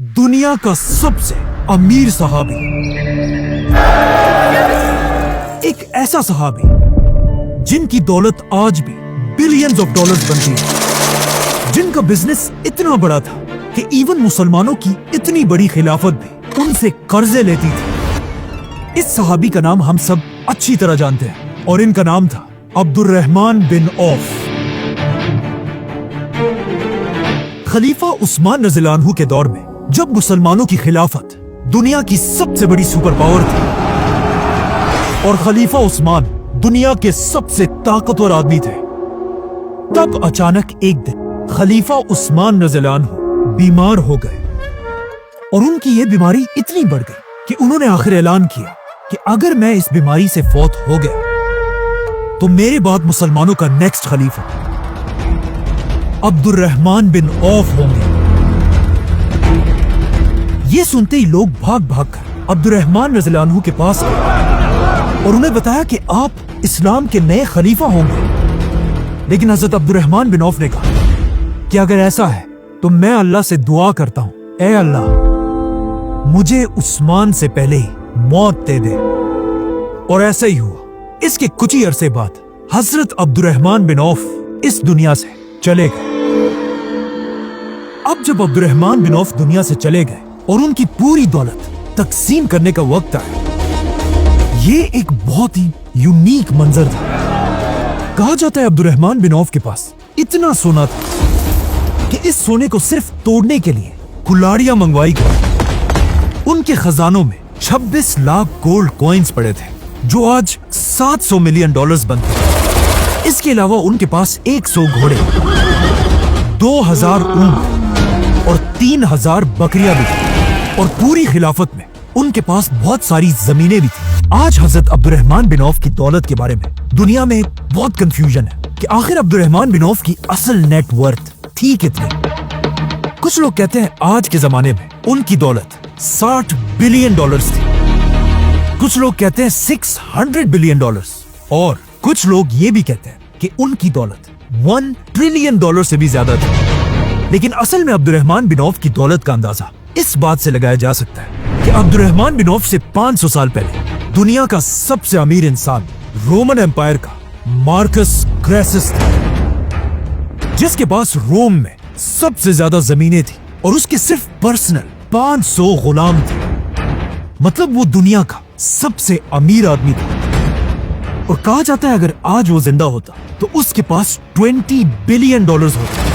दुनिया का सबसे अमीर सहाबी, एक ऐसा सहाबी जिनकी दौलत आज भी बिलियंस ऑफ डॉलर्स बनती है, जिनका बिजनेस इतना बड़ा था कि इवन मुसलमानों की इतनी बड़ी खिलाफत भी उनसे कर्जे लेती थी। इस सहाबी का नाम हम सब अच्छी तरह जानते हैं और इनका नाम था अब्दुर्रहमान बिन औफ। खलीफा उस्मान रज़ियल्लाहु अन्हु के दौर में जब मुसलमानों की खिलाफत दुनिया की सबसे बड़ी सुपर पावर थी और खलीफा उस्मान दुनिया के सबसे ताकतवर आदमी थे, तब अचानक एक दिन खलीफा उस्मान रज़ियल्लाहु अन्हु बीमार हो गए और उनकी ये बीमारी इतनी बढ़ गई कि उन्होंने आखिर ऐलान किया कि अगर मैं इस बीमारी से फौत हो गया तो मेरे बाद मुसलमानों का नेक्स्ट खलीफा अब्दुर्रहमान बिन औफ होंगे। ये सुनते ही लोग भाग भाग कर अब्दुर्रहमान रज़ियल्लाहु अन्हु के पास गए और उन्हें बताया कि आप इस्लाम के नए खलीफा होंगे। लेकिन हजरत अब्दुर्रहमान बिन औफ ने कहा कि अगर ऐसा है तो मैं अल्लाह से दुआ करता हूं, ऐ अल्लाह मुझे उस्मान से पहले ही मौत दे दे। और ऐसा ही हुआ। इसके कुछ ही अरसे बाद हजरत अब्दुर्रहमान बिन औफ इस दुनिया से चले गए। अब जब अब्दुर्रहमान बिन औफ दुनिया से चले गए और उनकी पूरी दौलत तकसीम करने का वक्त आया, ये एक बहुत ही यूनिक मंजर था। कहा जाता है अब्दुर्रहमान बिन औफ के पास इतना सोना था कि इस सोने को सिर्फ तोड़ने के लिए कुल्हाड़ियां मंगवाई गई। उनके खजानों में 26 लाख गोल्ड कॉइन्स पड़े थे जो आज 700 मिलियन डॉलर्स बनते हैं। इसके अलावा उनके पास 100 घोड़े, 2000 ऊंट और 3000 बकरियां भी थी और पूरी खिलाफत में उनके पास बहुत सारी जमीनें भी थी। आज हजरत अब्दुर्रहमान बिन औफ की दौलत के बारे में दुनिया में बहुत कंफ्यूजन है कि आखिर अब्दुर्रहमान बिन औफ की असल नेट वर्थ थी कितनी। कुछ लोग कहते हैं आज के जमाने में उनकी दौलत 60 बिलियन डॉलर्स थी, कुछ लोग कहते हैं 600 बिलियन डॉलर्स और कुछ लोग ये भी कहते हैं कि उनकी दौलत 1 ट्रिलियन डॉलर से भी ज्यादा थी। लेकिन असल में अब्दुर्रहमान बिन औफ की दौलत का अंदाजा इस बात से लगाया जा सकता है कि अब्दुर्रहमान बिन औफ से 500 साल पहले दुनिया का सबसे अमीर इंसान रोमन एम्पायर का मार्कस क्रेसस था, जिसके पास रोम में सबसे ज्यादा जमीनें थी और उसके सिर्फ पर्सनल 500 गुलाम थे। मतलब वो दुनिया का सबसे अमीर आदमी था और कहा जाता है अगर आज वो जिंदा होता तो उसके पास 20 बिलियन डॉलर्स होते।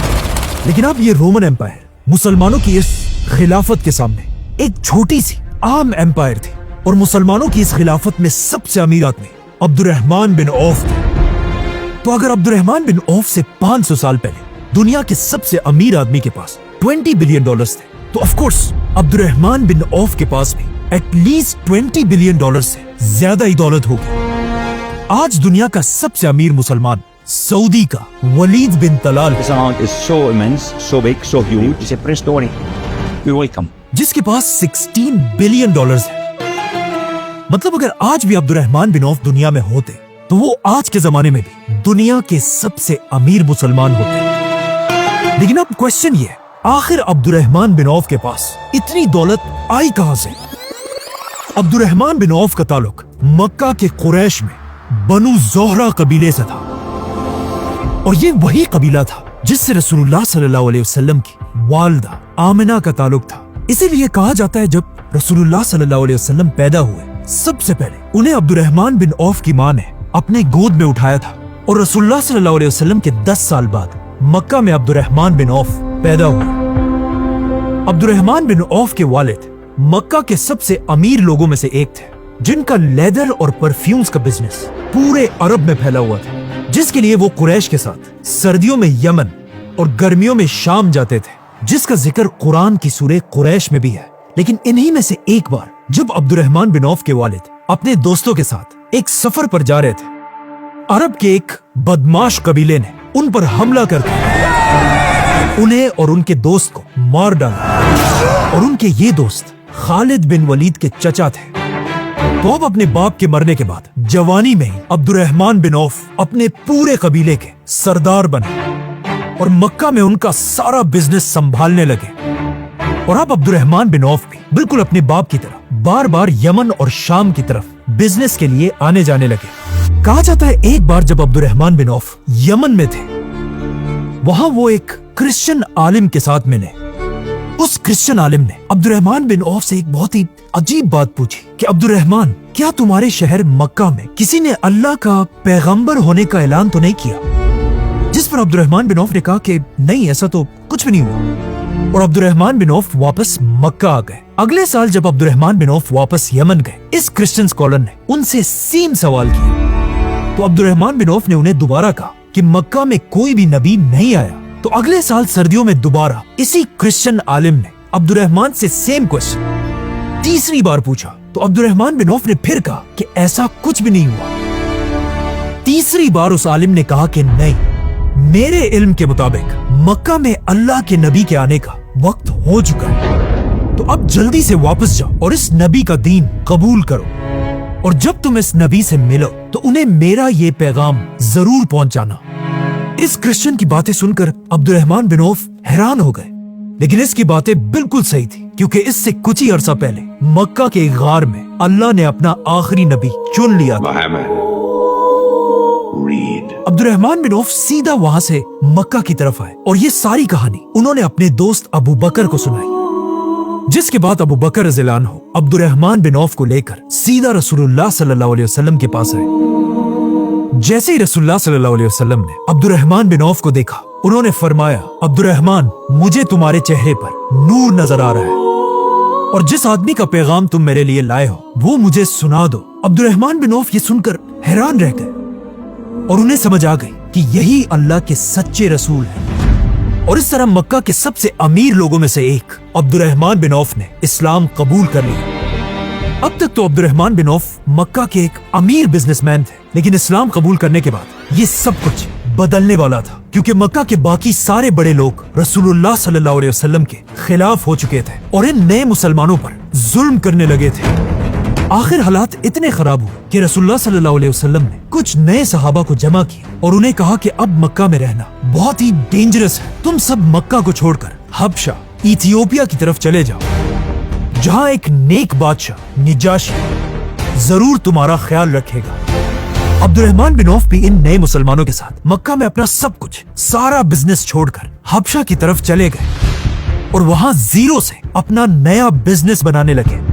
लेकिन अब ये रोमन एम्पायर मुसलमानों की इस खिलाफत के सामने एक छोटी सी आम एम्पायर थी और मुसलमानों की इस खिलाफत में सबसे अमीर आदमी अब्दुर्रहमान बिन औफ थे। तो अगर अब्दुर्रहमान बिन औफ से 500 साल पहले दुनिया के सबसे अमीर आदमी के पास 20 बिलियन डॉलर्स थे तो of course Abdurrahman bin Auf के पास भी एटलीस्ट 20 बिलियन डॉलर से ज्यादा ही दौलत होगी। आज दुनिया का सबसे अमीर मुसलमान सऊदी का वलीद बिन Talal, This amount is so immense, so big, so huge. It's a press story. You're welcome. जिसके पास 16 बिलियन डॉलर्स है। मतलब अगर आज भी अब्दुर्रहमान बिन औफ दुनिया में होते तो वो आज के जमाने में भी दुनिया के सबसे अमीर मुसलमान होते। लेकिन अब क्वेश्चन ये है, आखिर अब्दुर्रहमान बिन औफ के पास इतनी दौलत आई कहां से? अब्दुर्रहमान बिन औफ का ताल्लुक मक्का के कुरैश में बनु ज़ोहरा कबीले से था और ये वही कबीला था जिससे रसूलुल्लाह सल्लल्लाहु अलैहि वसल्लम की वालिदा आमिना का ताल्लुक था। इसीलिए कहा जाता है जब रसूलुल्लाह सल्लल्लाहु अलैहि वसल्लम पैदा हुए सबसे पहले उन्हें अब्दुर्रहमान बिन औफ की मां ने अपने गोद में उठाया था और रसूलुल्लाह सल्लल्लाहु अलैहि वसल्लम के 10 साल बाद मक्का में अब्दुर्रहमान बिन औफ पैदा हुए। अब्दुर्रहमान बिन औफ के वालिद मक्का के सबसे अमीर लोगों में से एक थे जिनका लेदर और परफ्यूम्स का बिजनेस पूरे अरब में फैला हुआ था, जिसके लिए वो कुरैश के साथ सर्दियों में यमन और गर्मियों में शाम जाते थे, जिसका जिक्र कुरान की सूरह कुरैश में भी है। लेकिन इन्हीं में से एक बार जब अब्दुर्रहमान बिन औफ के वालिद अपने दोस्तों के साथ एक सफर पर जा रहे थे, अरब के एक बदमाश कबीले ने उन पर हमला करके उन्हें और उनके दोस्त को मार डाला और उनके ये दोस्त खालिद बिन वलीद के चचा थे। तो अब अपने बाप के मरने के बाद जवानी में ही अब्दुर्रहमान बिन औफ अपने पूरे कबीले के सरदार बने और मक्का में उनका सारा बिजनेस संभालने लगे। और अब अब्दुर्रहमान बिन औफ भी बिल्कुल अपने बाप की तरह बार बार यमन और शाम की तरफ बिजनेस के लिए आने जाने लगे। कहा जाता है एक बार जब अब्दुर्रहमान बिन औफ यमन में थे, वहां वो एक क्रिश्चियन आलिम के साथ मिले। उस क्रिश्चियन आलिम ने अब्दुर्रहमान बिन औफ से एक बहुत ही अजीब बात पूछी कि अब्दुर्रहमान, क्या तुम्हारे शहर मक्का में किसी ने अल्लाह का पैगंबर होने का ऐलान तो नहीं किया? जिस पर अब्दुर्रहमान बिन औफ ने कहा कि नहीं, ऐसा तो कुछ भी नहीं हुआ। और अब्दुर्रहमान बिन औफ वापस मक्का आ गए। अगले साल जब अब्दुर्रहमान बिन औफ वापस यमन गए, इस क्रिश्चियन स्कॉलर ने उनसे सेम सवाल किया। तो अब्दुर्रहमान बिन औफ ने उन्हें दोबारा कहा कि मक्का में कोई भी नबी नहीं आया। तो अगले साल सर्दियों में दोबारा इसी क्रिश्चियन आलिम ने अब्दुर्रहमान से सेम क्वेश्चन तीसरी बार पूछा। तो अब्दुर्रहमान बिन औफ ने फिर कहा कि ऐसा कुछ भी नहीं हुआ। तीसरी बार उस आलिम ने कहा कि नहीं, मेरे इल्म के मुताबिक मक्का में अल्लाह के नबी के आने का वक्त हो चुका है, तो अब जल्दी से वापस जाओ और इस नबी का दीन कबूल करो। और जब तुम इस नबी से मिलो तो उन्हें मेरा ये पैगाम जरूर पहुंचाना। इस क्रिश्चियन की बातें सुनकर अब्दुर्रहमान बिन औफ हैरान हो गए, लेकिन इसकी बातें बिल्कुल सही थी, क्योंकि इससे कुछ ही अरसा पहले मक्का के गार में अल्लाह ने अपना आखिरी नबी चुन लिया था। अब्दुर्रहमान बिन औफ सीधा वहां से मक्का की तरफ आए और ये सारी कहानी उन्होंने अपने दोस्त अबू बकर को सुनाई, जिसके बाद अबू बकर रज़ियल्लाहु अन्हु अब्दुर्रहमान बिन औफ को लेकर सीधा रसूलुल्लाह सल्लल्लाहु अलैहि वसल्लम के पास आए। जैसे ही रसूलुल्लाह सल्लल्लाहु अलैहि वसल्लम ने अब्दुर्रहमान बिन औफ को देखा, उन्होंने फरमाया, अब्दुर्रहमान, मुझे तुम्हारे चेहरे पर नूर नजर आ रहा है और जिस आदमी का पैगाम तुम मेरे लिए लाए हो वो मुझे सुना दो। अब्दुर्रहमान बिन औफ ये सुनकर हैरान रह गए और उन्हें समझ आ गई कि यही अल्लाह के सच्चे रसूल हैं। और इस तरह मक्का के सबसे अमीर लोगों में से एक अब्दुर्रहमान बिन औफ ने इस्लाम कबूल कर लिया। अब तक तो अब्दुर्रहमान बिन औफ मक्का के एक अमीर बिजनेसमैन थे, लेकिन इस्लाम कबूल करने के बाद ये सब कुछ बदलने वाला था, क्योंकि मक्का के बाकी सारे बड़े लोग रसूलुल्लाह सल्लल्लाहु अलैहि वसल्लम के खिलाफ हो चुके थे और इन नए मुसलमानों पर जुल्म करने लगे थे। आखिर हालात इतने खराब हुए कि रसूलुल्लाह सल्लल्लाहु अलैहि वसल्लम ने कुछ नए सहाबा को जमा किया और उन्हें कहा कि अब मक्का में रहना बहुत ही डेंजरस है, तुम सब मक्का को छोड़कर हबशा, इथियोपिया की तरफ चले जाओ, जहाँ एक नेक बादशाह निजाशी जरूर तुम्हारा ख्याल रखेगा। अब्दुर्रहमान बिन औफ भी इन नए मुसलमानों के साथ मक्का में अपना सब कुछ, सारा बिजनेस छोड़कर हबशा की तरफ चले गए और वहां जीरो से अपना नया बिजनेस बनाने लगे।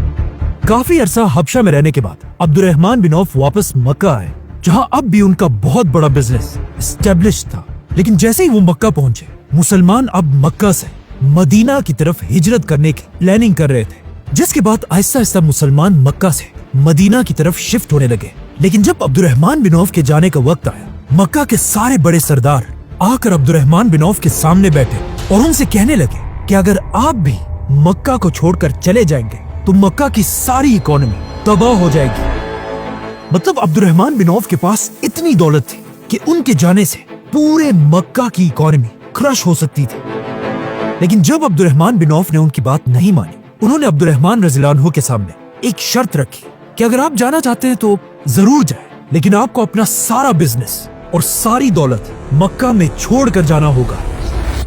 काफी अरसा हबशा में रहने के बाद अब्दुर्रहमान बिन औफ वापस मक्का आए, जहां अब भी उनका बहुत बड़ा बिजनेस एस्टेब्लिश था। लेकिन जैसे ही वो मक्का पहुंचे, मुसलमान अब मक्का से मदीना की तरफ हिजरत करने की प्लानिंग कर रहे थे, जिसके बाद आहिस्ता आहिस्ता मुसलमान मक्का से मदीना की तरफ शिफ्ट होने लगे। लेकिन जब अब्दुर्रहमान बिन औफ के जाने का वक्त आया, मक्का के सारे बड़े सरदार आकर अब्दुर्रहमान बिन औफ के सामने बैठे और उनसे कहने लगे कि अगर आप भी मक्का को छोड़कर चले जाएंगे तो मक्का की सारी इकोनॉमी तबाह हो जाएगी। मतलब अब्दुर्रहमान बिन औफ के पास इतनी दौलत थी कि उनके जाने से पूरे मक्का की इकोनॉमी क्रश हो सकती थी। लेकिन जब अब्दुर्रहमान बिन औफ ने उनकी बात नहीं मानी, उन्होंने अब्दुर्रहमान रज़ियल्लाहु अन्हु के सामने एक शर्त रखी कि अगर आप जाना चाहते हैं तो जरूर जाएं, लेकिन आपको अपना सारा बिजनेस और सारी दौलत मक्का में छोड़ कर जाना होगा।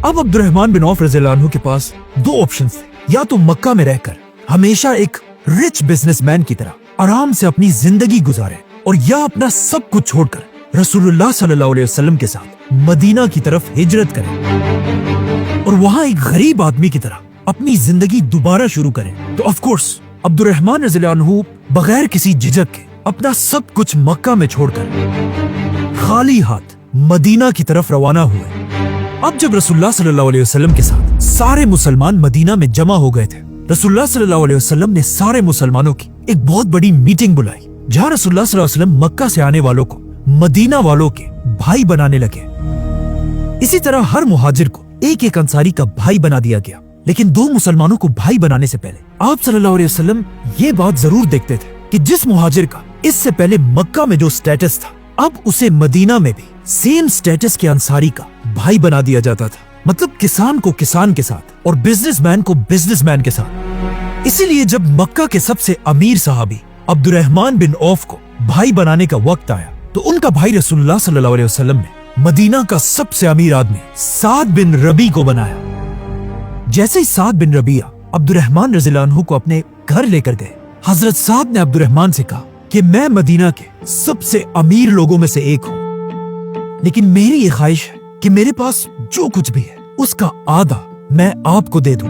अब अब्दुर्रहमान बिन औफ रज़ियल्लाहु अन्हु के पास दो ऑप्शन थे, या तो मक्का में रहकर हमेशा एक रिच बिजनेसमैन की तरह आराम से अपनी जिंदगी गुजारे, और या अपना सब कुछ छोड़कर रसूलुल्लाह सल्लल्लाहु अलैहि वसल्लम के साथ मदीना की तरफ हिजरत करें और वहां एक गरीब आदमी की तरह अपनी जिंदगी दोबारा शुरू करें। तो ऑफ कोर्स अब्दुर्रहमान रज़ियल्लाहु अन्हु बगैर किसी झिझक के अपना सब कुछ मक्का में छोड़कर खाली हाथ मदीना की तरफ रवाना हुए। अब जब रसूलुल्लाह सल्लल्लाहु अलैहि वसल्लम के साथ सारे मुसलमान मदीना में जमा हो गए थे, रसूलुल्लाह सल्लल्लाहु अलैहि वसल्लम ने सारे मुसलमानों की एक बहुत बड़ी मीटिंग बुलाई, जहां रसूलुल्लाह सल्लल्लाहु अलैहि वसल्लम मक्का से आने वालों को मदीना वालों के भाई बनाने लगे। इसी तरह हर मुहाजिर को एक एक अंसारी का भाई बना दिया गया। लेकिन दो मुसलमानों को भाई बनाने से पहले आप सल्लल्लाहु अलैहि वसल्लम ये बात जरूर देखते थे कि जिस मुहाजिर का इससे पहले मक्का में जो स्टेटस था, अब उसे मदीना में भी सेम स्टेटस के अंसारी का भाई बना दिया जाता था। मतलब किसान को किसान के साथ और बिजनेसमैन को बिजनेसमैन के साथ। इसीलिए जब मक्का के सबसे अमीर सहाबी अब्दुर्रहमान बिन औफ को भाई बनाने का वक्त आया, तो उनका भाई रसूलुल्लाह सल्लल्लाहु अलैहि वसल्लम ने मदीना का सबसे अमीर आदमी साद बिन रबी को बनाया। जैसे ही साद बिन रबिया عبد الرحمन रज़ी अल्लाह अन्हु को अपने घर लेकर गए। हजरत साहब ने अब्द उर्रहमान से कहा कि मैं मदीना के सबसे अमीर लोगों में से एक हूँ, लेकिन मेरी ये ख्वाहिश है कि मेरे पास जो कुछ भी है उसका आधा मैं आपको दे दूं।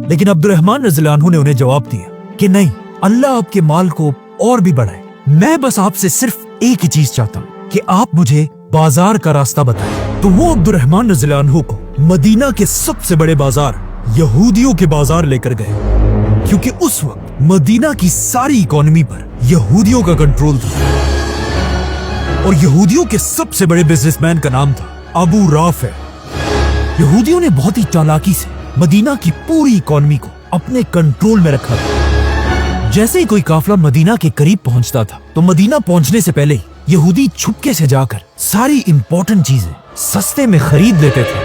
लेकिन अब्द उर्रहमान रज़ी अल्लाह अन्हु ने उन्हें जवाब दिया कि नहीं, अल्लाह आपके माल को और भी बढ़ाए। मैं बस आपसे सिर्फ एक ही चीज चाहता हूँ कि आप मुझे बाजार का रास्ता बताएं। तो वो अब्द उर्रहमान रज़ी अल्लाह अन्हु को मदीना के सबसे बड़े बाजार यहूदियों के बाजार लेकर गए, क्योंकि उस वक्त मदीना की सारी इकोनॉमी पर यहूदियों का कंट्रोल था और यहूदियों के सबसे बड़े बिजनेसमैन का नाम था अबू राफे। यहूदियों ने बहुत ही चालाकी से मदीना की पूरी इकोनॉमी को अपने कंट्रोल में रखा था। जैसे ही कोई काफला मदीना के करीब पहुंचता था तो मदीना पहुंचने से पहले ही यहूदी छुपके से जाकर सारी इंपॉर्टेंट चीजें सस्ते में खरीद लेते थे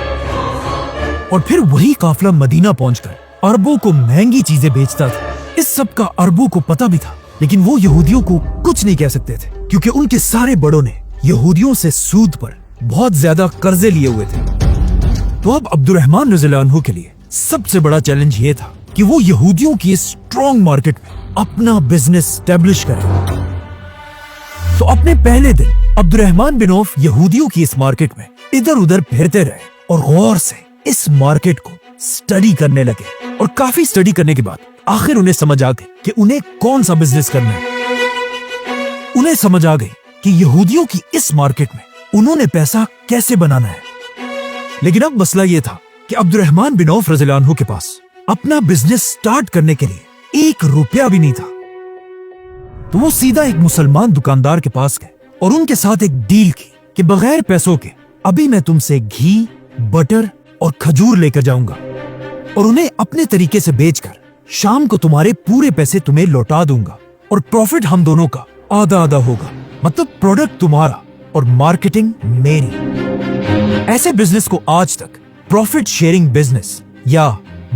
और फिर वही काफला मदीना पहुंचकर अरबों को महंगी चीजें बेचता था। इस सब का अरबों को पता भी था, लेकिन वो यहूदियों को कुछ नहीं कह सकते थे, क्योंकि उनके सारे बड़ों ने यहूदियों से सूद पर बहुत ज्यादा कर्जे लिए हुए थे। तो अब अब्द उर्रहमान रज़ी अल्लाह अन्हु के लिए सबसे बड़ा चैलेंज ये था कि वो यहूदियों की इस स्ट्रॉन्ग मार्केट में अपना बिजनेस स्टैब्लिश करे। तो अपने पहले दिन अब्द उर्रहमान बिन औफ यहूदियों की इस मार्केट में इधर उधर फिरते रहे और गौर से इस मार्केट को स्टडी करने लगे। और काफी स्टडी करने के बाद आखिर उन्हें समझ आ गई कि उन्हें कौन सा बिजनेस करना है। उन्हें समझ आ गई कि यहूदियों की इस मार्केट में उन्होंने पैसा कैसे बनाना है। लेकिन अब मसला यह था कि अब्द उर्रहमान बिन औफ रज़ी अल्लाह अन्हु के पास अपना बिजनेस स्टार्ट करने के लिए 1 रुपया भी नहीं था। तो वो सीधा एक मुसलमान दुकानदार के पास गए और उनके साथ एक डील की कि बगैर पैसों के अभी मैं तुमसे घी, बटर और खजूर लेकर जाऊंगा और उन्हें अपने तरीके से बेचकर शाम को तुम्हारे पूरे पैसे तुम्हें लौटा दूंगा और प्रॉफिट हम दोनों का आधा आधा होगा। मतलब प्रोडक्ट तुम्हारा और मार्केटिंग मेरी। ऐसे बिजनेस को आज तक प्रॉफिट शेयरिंग बिजनेस या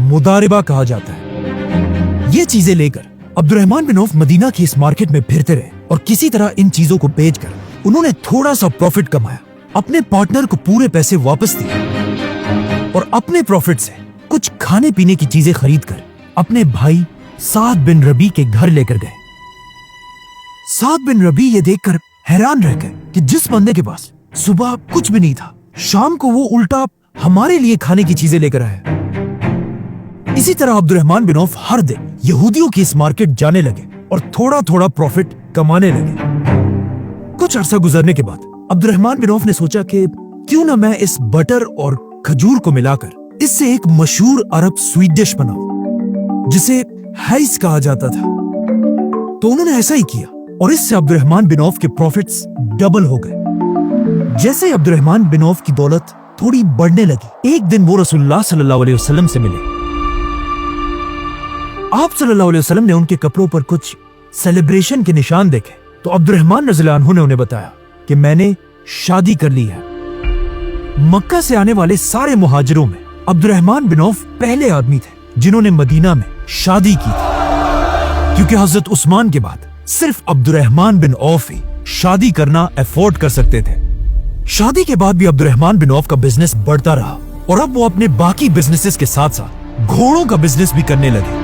मुदारिबा कहा जाता है। ये चीजें लेकर अब्द उर्रहमान बिन औफ मदीना की इस मार्केट में फिरते रहे और किसी तरह इन चीजों को बेचकर उन्होंने थोड़ा सा प्रॉफिट कमाया, अपने पार्टनर को पूरे पैसे वापस दिए और अपने प्रॉफिट से कुछ खाने पीने की चीजें खरीदकर अपने भाई साद बिन रबी के घर लेकर गए। साद बिन रबी ये देखकर हैरान रह गए कि जिस बंदे के पास सुबह कुछ भी नहीं था, शाम को वो उल्टा हमारे लिए खाने की चीजें लेकर आया। इसी तरह अब्द उर्रहमान बिन औफ हर दिन यहूदियों की इस मार्केट जाने लगे और थोड़ा थोड़ा प्रॉफिट कमाने लगे। कुछ अरसा गुजरने के बाद अब्द उर्रहमान बिन औफ ने सोचा कि क्यों ना मैं इस बटर और खजूर को मिलाकर इससे एक मशहूर अरब स्वीट डिश बनाऊं जिसे हैस कहा जाता था। तो उन्होंने ऐसा ही किया और इससे अब्द उर्रहमान बिन औफ के प्रॉफिट्स डबल हो गए। जैसे अब्द उर्रहमान बिन औफ की दौलत थोड़ी बढ़ने लगी, एक दिन वो रसूलुल्लाह सल्लल्लाहु अलैहि वसल्लम से मिले। आप सल्लल्लाहु अलैहि वसल्लम ने उनके कपड़ों पर कुछ सेलिब्रेशन के निशान देखे तो अब्द उर्रहमान रज़ी अल्लाह अन्हु ने उन्हें बताया कि मैंने शादी कर ली है। मक्का से आने वाले सारे मुहाजिरों में अब्द उर्रहमान बिन औफ पहले आदमी थे जिन्होंने मदीना में शादी की थी, क्योंकि हजरत उस्मान के बाद सिर्फ अब्द उर्रहमान बिन औफ ही शादी करना अफोर्ड कर सकते थे। शादी के बाद भी अब्द उर्रहमान बिन औफ का बिजनेस बढ़ता रहा और अब वो अपने बाकी बिजनेसेस के साथ साथ घोड़ों का बिजनेस भी करने लगे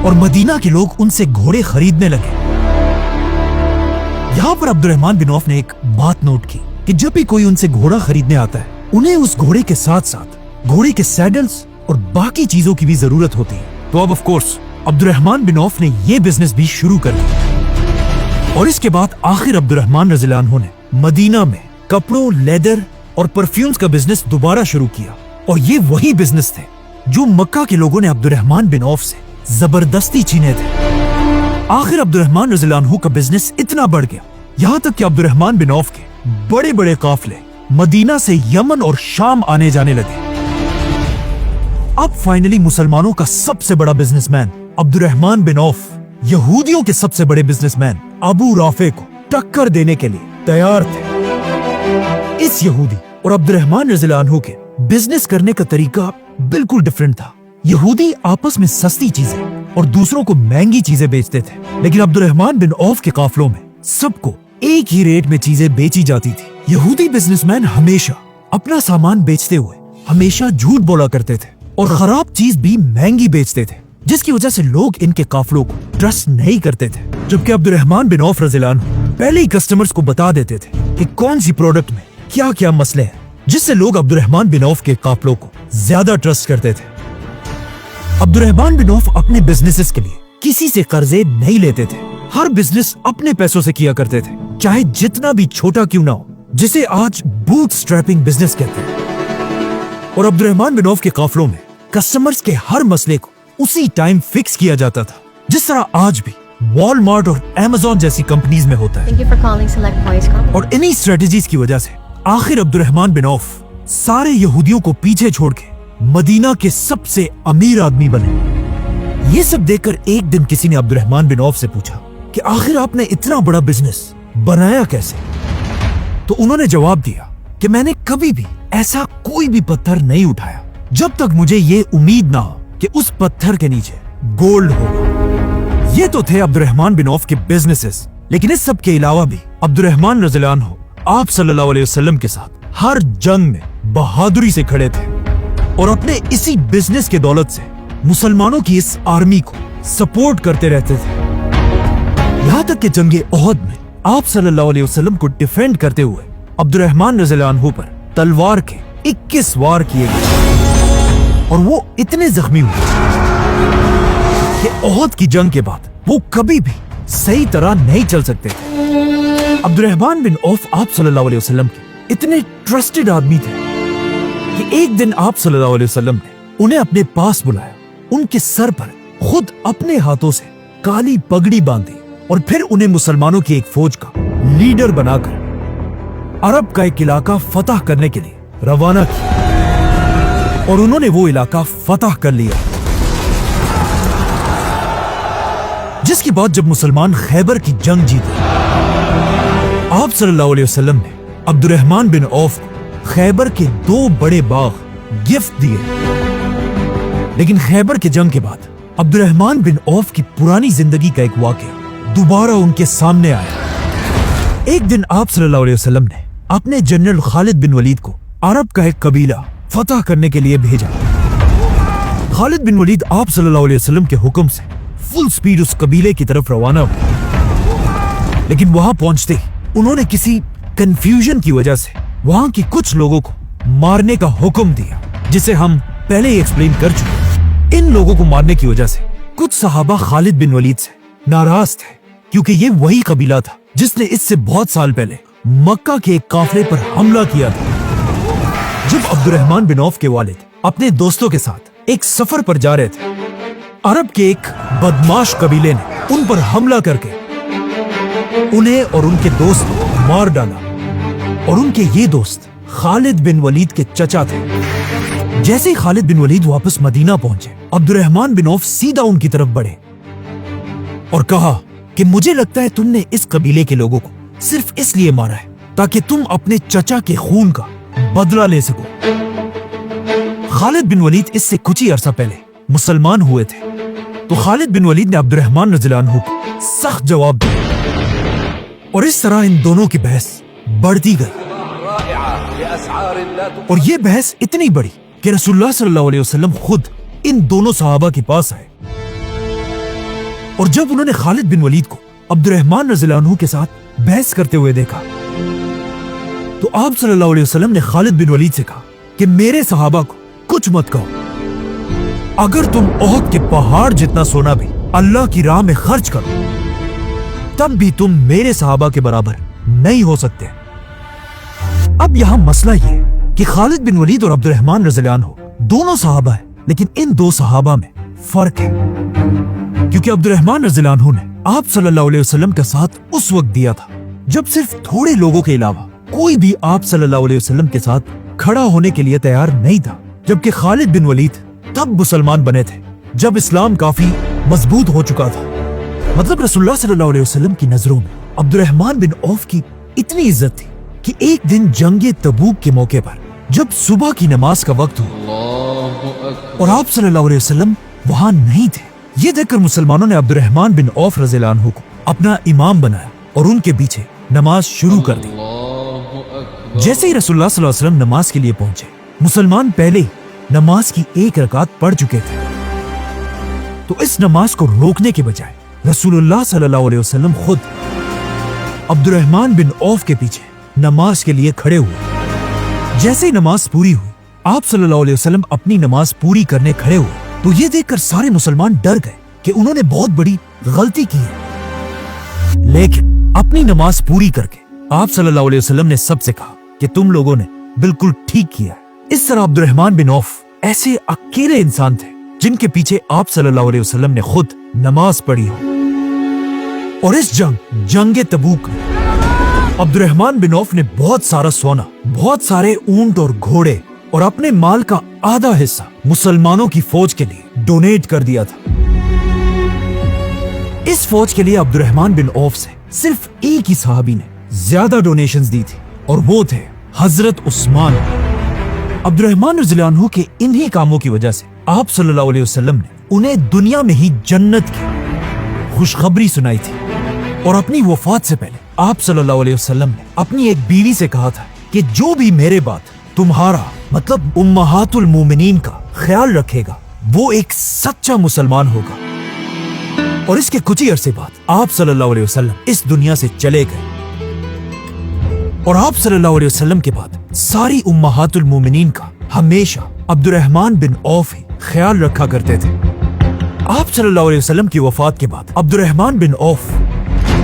और मदीना के लोग उनसे घोड़े खरीदने लगे। यहाँ पर अब्द उर्रहमान बिन औफ ने एक बात नोट की कि जब भी कोई उनसे घोड़ा खरीदने आता है, उन्हें उस घोड़े के साथ साथ घोड़े के सैडल्स और बाकी चीजों की भी जरूरत होती है। तो अब of course Abdurrahman bin Auf ने ये बिजनेस भी शुरू कर दिया और इसके बाद आखिर अब्द उर्रहमान रज़ी अल्लाह अन्हु ने मदीना में कपड़ों, लेदर और परफ्यूम्स का बिजनेस दोबारा शुरू किया। और ये वही बिजनेस थे जो मक्का के लोगों ने अब्द उर्रहमान बिन औफ से जबरदस्ती छीने थे। आखिर अब्द उर्रहमान रज़ी अल्लाह अन्हु का बिजनेस इतना बढ़ गया, यहाँ तक कि अब्द उर्रहमान बिन औफ के बड़े बड़े काफले मदीना से यमन और शाम आने जाने लगे। अब फाइनली मुसलमानों का सबसे बड़ा बिजनेसमैन अब्द उर्रहमान बिन औफ यहूदियों के सबसे बड़े बिजनेसमैन अबू राफे को टक्कर देने के लिए तैयार थे। इस यहूदी और अब्द उर्रहमान रज़ी अल्लाह अन्हु के बिजनेस करने का तरीका बिल्कुल डिफरेंट था। यहूदी आपस में सस्ती चीजें और दूसरों को महंगी चीजें बेचते थे, लेकिन अब्द उर्रहमान बिन औफ के काफलों में सबको एक ही रेट में चीजें बेची जाती थी। यहूदी बिजनेसमैन हमेशा अपना सामान बेचते हुए हमेशा झूठ बोला करते थे और खराब चीज भी महंगी बेचते थे, जिसकी वजह से लोग इनके काफिलों को ट्रस्ट नहीं करते थे। जबकि अब्दुर्रहमान बिन औफ रज़ियल्लाहु अन्हु पहले ही कस्टमर्स को बता देते थे कि कौन सी प्रोडक्ट में क्या क्या मसले हैं, जिससे लोग अब्दुर्रहमान बिन औफ के काफिलों को ज्यादा ट्रस्ट करते थे। अब्दुर्रहमान बिन औफ अपने बिजनेसेस के लिए किसी से कर्जे नहीं लेते थे। हर बिजनेस अपने पैसों से किया करते थे, चाहे जितना भी छोटा क्यों ना हो, जिसे आज बूट स्ट्रैपिंग बिजनेस कहते हैं। और अब्दुर्रहमान बिन औफ के काफिलों में कस्टमर्स के हर मसले को उसी टाइम फिक्स किया जाता था, जिस तरह आज भी वॉलमार्ट और अमेज़न जैसी कंपनीज में होता है। Thank you for calling Select Voice Call. और इन्हीं स्ट्रेटजीज की वजह से आखिर अब्दुर्रहमान बिन औफ सारे यहूदियों को पीछे छोड़ के मदीना के सबसे अमीर आदमी बने। ये सब देखकर एक दिन किसी ने अब्दुर्रहमान बिन औफ से पूछा कि आखिर आपने इतना बड़ा बिजनेस बनाया कैसे? तो उन्होंने जवाब दिया कि मैंने कभी भी ऐसा कोई भी पत्थर नहीं उठाया जब तक मुझे ये उम्मीद ना हो कि उस पत्थर के नीचे गोल्ड होगा। ये तो थे अब्दुर्रहमान बिन औफ के बिजनेसेस, लेकिन इस सब के अलावा भी अब्दुर्रहमान रज़ियल्लाहु अन्हु आप सल्लल्लाहु अलैहि वसल्लम के साथ हर जंग में बहादुरी से खड़े थे और अपने इसी बिजनेस के दौलत से मुसलमानों की इस आर्मी को सपोर्ट करते रहते थे। यहाँ तक कि जंगे ओहद में आप सल्लल्लाहु अलैहि वसल्लम को डिफेंड करते हुए अब्दुर्रहमान रज़ियल्लाहु अन्हु पर तलवार के 21 वार किए गए और वो इतने जख्मी हुए कि ओहद की जंग के बाद वो कभी भी सही तरह नहीं चल सकते थे। अब्दुर्रहमान बिन औफ आप सल्लल्लाहु अलैहि वसल्लम के इतने ट्रस्टेड आदमी थे कि एक दिन आप सल्लल्लाहु अलैहि वसल्लम ने उन्हें अपने पास बुलाया, उनके सर पर खुद अपने हाथों से काली पगड़ी बांधी और फिर उन्हें मुसलमानों की एक फौज का लीडर बनाकर अरब का एक इलाका फतह करने के लिए रवाना किया और उन्होंने वो इलाका फतह कर लिया। जिसके बाद जब मुसलमान खैबर की जंग जीते, आप सल्लल्लाहु अलैहि वसल्लम ने अब्दुर्रहमान बिन औफ को खैबर के 2 बड़े बाग गिफ्ट दिए। लेकिन खैबर के जंग के बाद अब्दुर्रहमान बिन औफ की पुरानी जिंदगी का एक वाकया दोबारा उनके सामने आया। एक दिन आप सल्लल्लाहु अलैहि वसल्लम ने अपने जनरल खालिद बिन वलीद को अरब का एक कबीला फतह करने के लिए भेजा। खालिद बिन वलीद आप सल्लल्लाहु अलैहि वसल्लम के हुक्म से फुल स्पीड उस कबीले की तरफ रवाना हुए, लेकिन वहां पहुंचते ही उन्होंने किसी कंफ्यूजन की वजह से वहां के कुछ लोगों को मारने का हुक्म दिया, जिसे हम पहले ही एक्सप्लेन कर चुके। इन लोगों को मारने की वजह से कुछ सहाबा खालिद बिन वलीद से नाराज थे, क्योंकि ये वही कबीला था जिसने इससे बहुत साल पहले मक्का के एक काफिले पर हमला किया था। जब अब्दुर्रहमान बिन औफ के वालिद अपने दोस्तों के साथ एक सफर पर जा रहे थे, अरब के एक बदमाश कबीले ने उन पर हमला करके उन्हें और उनके दोस्त को मार डाला और उनके ये दोस्त खालिद बिन वलीद के चचा थे। जैसे ही खालिद बिन वलीद वापस मदीना पहुंचे, अब्दुर्रहमान बिन औफ सीधा उनकी तरफ बढ़े और कहा कि मुझे लगता है तुमने इस कबीले के लोगों को सिर्फ इसलिए मारा है ताकि तुम अपने चचा के खून का बदला ले सको। खालिद बिन वलीद इससे कुछ ही अरसा पहले मुसलमान हुए थे, तो खालिद बिन वलीद ने अब्दुर्रहमान रज़ियल्लाहु अन्हु को सख्त जवाब दिया और इस तरह इन दोनों की बहस बढ़ती गई। और ये बहस इतनी बड़ी कि रसूलुल्लाह सल्लल्लाहु अलैहि वसल्लम खुद इन दोनों सहाबा के पास आए और जब उन्होंने खालिद बिन वलीद को अब्दुर्रहमान रज़ियल्लाहु अन्हु के साथ बहस करते हुए देखा, तो आप सल्लल्लाहु अलैहि वसल्लम ने खालिद बिन वलीद से कहा कि मेरे सहाबा को कुछ मत कहो। अगर तुम ओहद के पहाड़ जितना सोना भी अल्लाह की राह में खर्च करो, तब भी तुम मेरे सहाबा के बराबर नहीं हो सकते। अब यहाँ मसला ये कि खालिद बिन वलीद और अब्दुर्रहमान रज़ियल्लाहु अन्हु दोनों सहाबा है, लेकिन इन दो सहाबा में फर्क है, क्योंकि अब्दुर्रहमान रज़ियल्लाहु अन्हु ने आप सल्लल्लाहु अलैहि वसल्लम का साथ उस वक्त दिया था जब सिर्फ थोड़े लोगों के अलावा कोई भी आप सल्लल्लाहु अलैहि वसल्लम के साथ खड़ा होने के लिए तैयार नहीं था। जबकि खालिद बिन वलीद तब मुसलमान बने थे जब इस्लाम काफी मजबूत हो चुका था। मतलब रसूलुल्लाह सल्लल्लाहु अलैहि वसल्लम की नजरों में अब्दुर्रहमान बिन औफ की इतनी इज्जत थी कि एक दिन जंगे तबूक के मौके पर जब सुबह की नमाज का वक्त हुआ और आप सल्लल्लाहु अलैहि वसल्लम वहां नहीं थे, ये देखकर मुसलमानों ने अब्दुर्रहमान बिन औफ रज़ियल्लाहु अन्हु को अपना इमाम बनाया और उनके पीछे नमाज शुरू कर दी। जैसे ही रसूलुल्लाह सल्लल्लाहु अलैहि वसल्लम नमाज के लिए पहुंचे, मुसलमान पहले ही नमाज की एक रकात पढ़ चुके थे। तो इस नमाज को रोकने के बजाय रसूलुल्लाह सल्लल्लाहु अलैहि वसल्लम खुद अब्दुर्रहमान बिन औफ के पीछे नमाज के लिए खड़े हुए। जैसे ही नमाज पूरी हुई, आप सल्लल्लाहु अलैहि वसल्लम अपनी नमाज पूरी करने खड़े हुए तो ये देखकर सारे मुसलमान डर गए कि उन्होंने बहुत बड़ी गलती की है। लेकिन अपनी नमाज पूरी करके आप सल्लल्लाहु अलैहि वसल्लम ने सबसे कहा कि तुम लोगों ने बिल्कुल ठीक किया है। इस तरह अब्दुर्रहमान बिन औफ ऐसे अकेले इंसान थे जिनके पीछे आप सल्लल्लाहु अलैहि वसल्लम ने खुद नमाज पढ़ी हो। और इस जंग तबूक में अब्दुर्रहमान बिन औफ ने बहुत सारा सोना, बहुत सारे ऊंट और घोड़े और अपने माल का आधा हिस्सा मुसलमानों की फौज के लिए डोनेट कर दिया था। इस फौज के लिए अब्दुर्रहमान बिन औफ से सिर्फ एक ही सहाबी ने ज्यादा डोनेशंस दी थी और वो थे हजरत उस्मान। अब्दुर्रहमान रज़ियल्लाहु अन्हु के इन्हीं कामों की वजह से आप सल्लल्लाहु अलैहि वसल्लम ने उन्हें दुनिया में ही जन्नत की खुशखबरी सुनाई थी। और अपनी वफात से पहले आप सल्लल्लाहु अलैहि वसल्लम ने अपनी एक बीवी से कहा था कि जो भी मेरे बाद तुम्हारा मतलब उम्महातुल मोमिनीन का ख्याल रखेगा वो एक सच्चा मुसलमान होगा। और इसके कुछ ही अरसे बाद आप सल्लल्लाहु अलैहि वसल्लम इस दुनिया से चले गए। और आप सल्लल्लाहु अलैहि वसल्लम के बाद सारी उम्महातुल मोमिनीन का हमेशा अब्दुर्रहमान बिन औफ ही ख्याल रखा करते थे। आप सल्लल्लाहु अलैहि वसल्लम की वफात के बाद अब्दुर्रहमान बिन औफ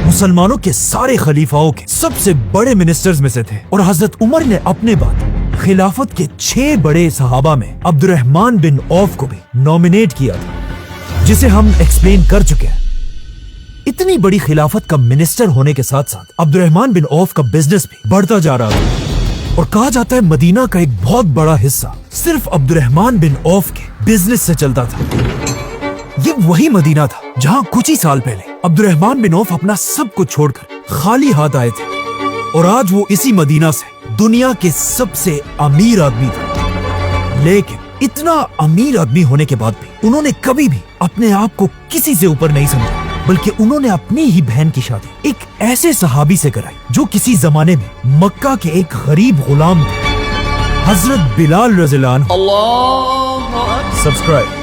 मुसलमानों के सारे खलीफाओं के सबसे बड़े मिनिस्टर्स में से थे। और हजरत उमर ने अपने बाद खिलाफत के 6 बड़े सहाबा में अब्दुर्रहमान बिन औफ को भी नॉमिनेट किया था, जिसे हम एक्सप्लेन कर चुके हैं। इतनी बड़ी खिलाफत का मिनिस्टर होने के साथ साथ अब्दुर्रहमान बिन औफ का बिजनेस भी बढ़ता जा रहा था। और कहा जाता है मदीना का एक बहुत बड़ा हिस्सा सिर्फ अब्दुर्रहमान बिन औफ के बिजनेस से चलता था। ये वही मदीना था जहां कुछ ही साल पहले अब्दुर्रहमान बिन औफ अपना सब कुछ छोड़कर खाली हाथ आए थे। और आज वो इसी मदीना से दुनिया के सबसे अमीर आदमी थे। लेकिन इतना अमीर आदमी होने के बाद भी उन्होंने कभी भी अपने आप को किसी से ऊपर नहीं समझा, बल्कि उन्होंने अपनी ही बहन की शादी एक ऐसे सहाबी से कराई जो किसी जमाने में मक्का के एक गरीब गुलाम थे, हजरत बिलाल रज़ियल्लाहु अन्हु। सब्सक्राइब।